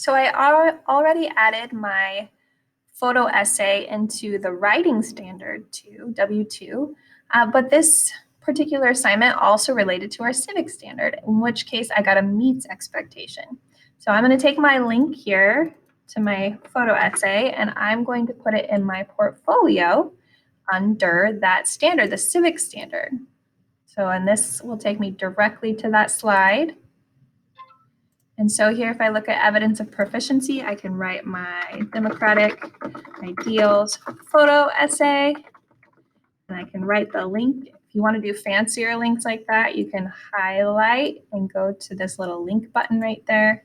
So I already added my photo essay into the writing standard to W2, but this particular assignment also related to our civics standard, in which case I got a meets expectation. So I'm going to take my link here to my photo essay, and I'm going to put it in my portfolio under that standard, the civics standard. So, and this will take me directly to that slide. And so here, if I look at evidence of proficiency, I can write my democratic ideals photo essay, and I can write the link. If you want to do fancier links like that, you can highlight and go to this little link button right there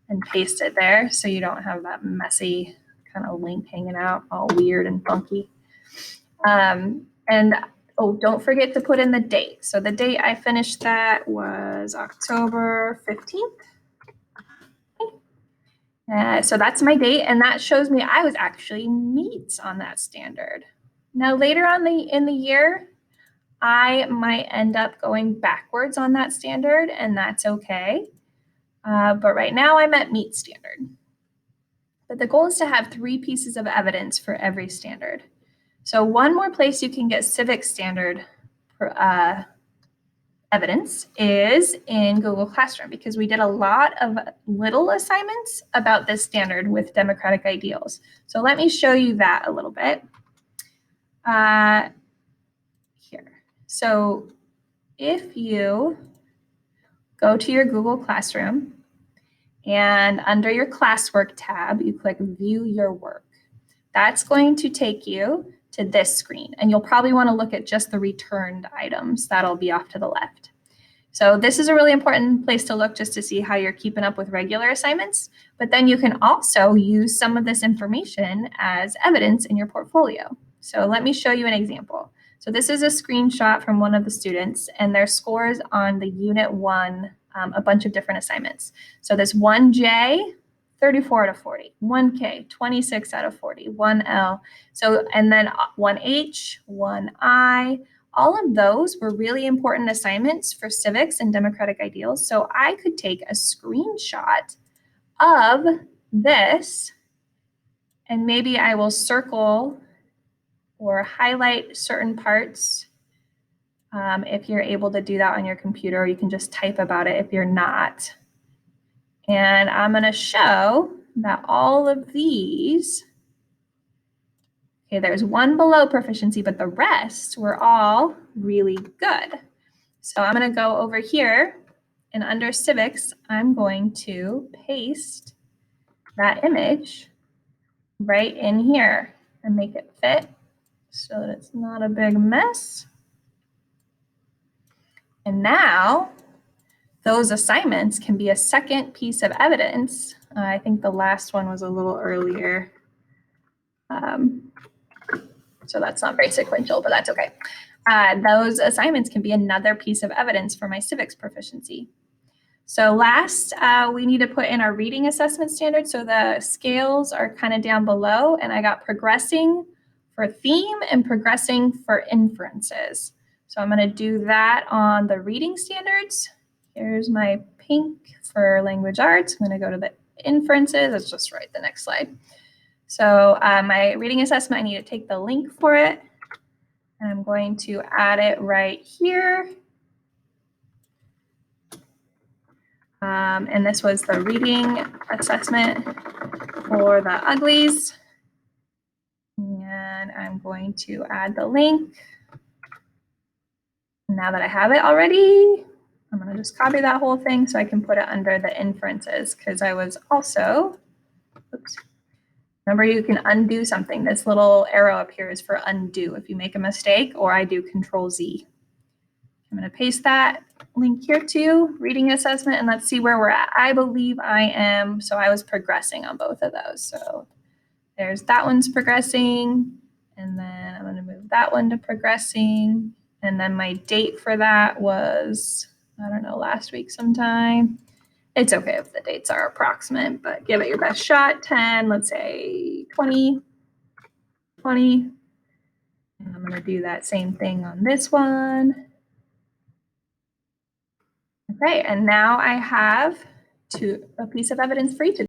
and paste it there so you don't have that messy kind of link hanging out all weird and funky. And oh, don't forget to put in the date. So the date I finished that was October 15th. So that's my date, and that shows me I was actually meets on that standard. Now later on in the year, I might end up going backwards on that standard, and that's okay. But right now I'm at meet standard. But the goal is to have 3 pieces of evidence for every standard. So one more place you can get civics standard evidence is in Google Classroom, because we did a lot of little assignments about this standard with democratic ideals. So let me show you that a little bit here. So if you go to your Google Classroom and under your classwork tab, you click view your work. That's going to take you to this screen, and you'll probably want to look at just the returned items. That'll be off to the left. So this is a really important place to look just to see how you're keeping up with regular assignments, but then you can also use some of this information as evidence in your portfolio. So let me show you an example. So this is a screenshot from one of the students and their scores on the Unit 1, a bunch of different assignments. So this 1J, 34 out of 40, 1K, 26 out of 40, 1L. So, and then 1H, 1I, all of those were really important assignments for civics and democratic ideals. So I could take a screenshot of this, and maybe I will circle or highlight certain parts. If you're able to do that on your computer, or you can just type about it if you're not. And I'm going to show that all of these, okay, there's one below proficiency, but the rest were all really good. So I'm going to go over here, and under civics, I'm going to paste that image right in here and make it fit so that it's not a big mess. And now those assignments can be a second piece of evidence. I think the last one was a little earlier. So that's not very sequential, but that's okay. Those assignments can be another piece of evidence for my civics proficiency. So last, we need to put in our reading assessment standard. So the scales are kind of down below, and I got progressing for theme and progressing for inferences. So I'm going to do that on the reading standards. Here's my pink for language arts. I'm going to go to the inferences. Let's just write the next slide. So my reading assessment, I need to take the link for it. And I'm going to add it right here. And this was the reading assessment for the uglies. And I'm going to add the link. Now that I have it already, I'm going to just copy that whole thing so I can put it under the inferences, because I was also, oops. Remember, you can undo something. This little arrow up here is for undo if you make a mistake, or I do Control Z. I'm going to paste that link here too, reading assessment, and let's see where we're at. I believe I am, so I was progressing on both of those. So there's that one's progressing, and then I'm going to move that one to progressing. And then my date for that was, I don't know, last week sometime. It's okay if the dates are approximate, but give it your best shot. 10, let's say 20. And I'm going to do that same thing on this one. Okay, and now I have a piece of evidence for each of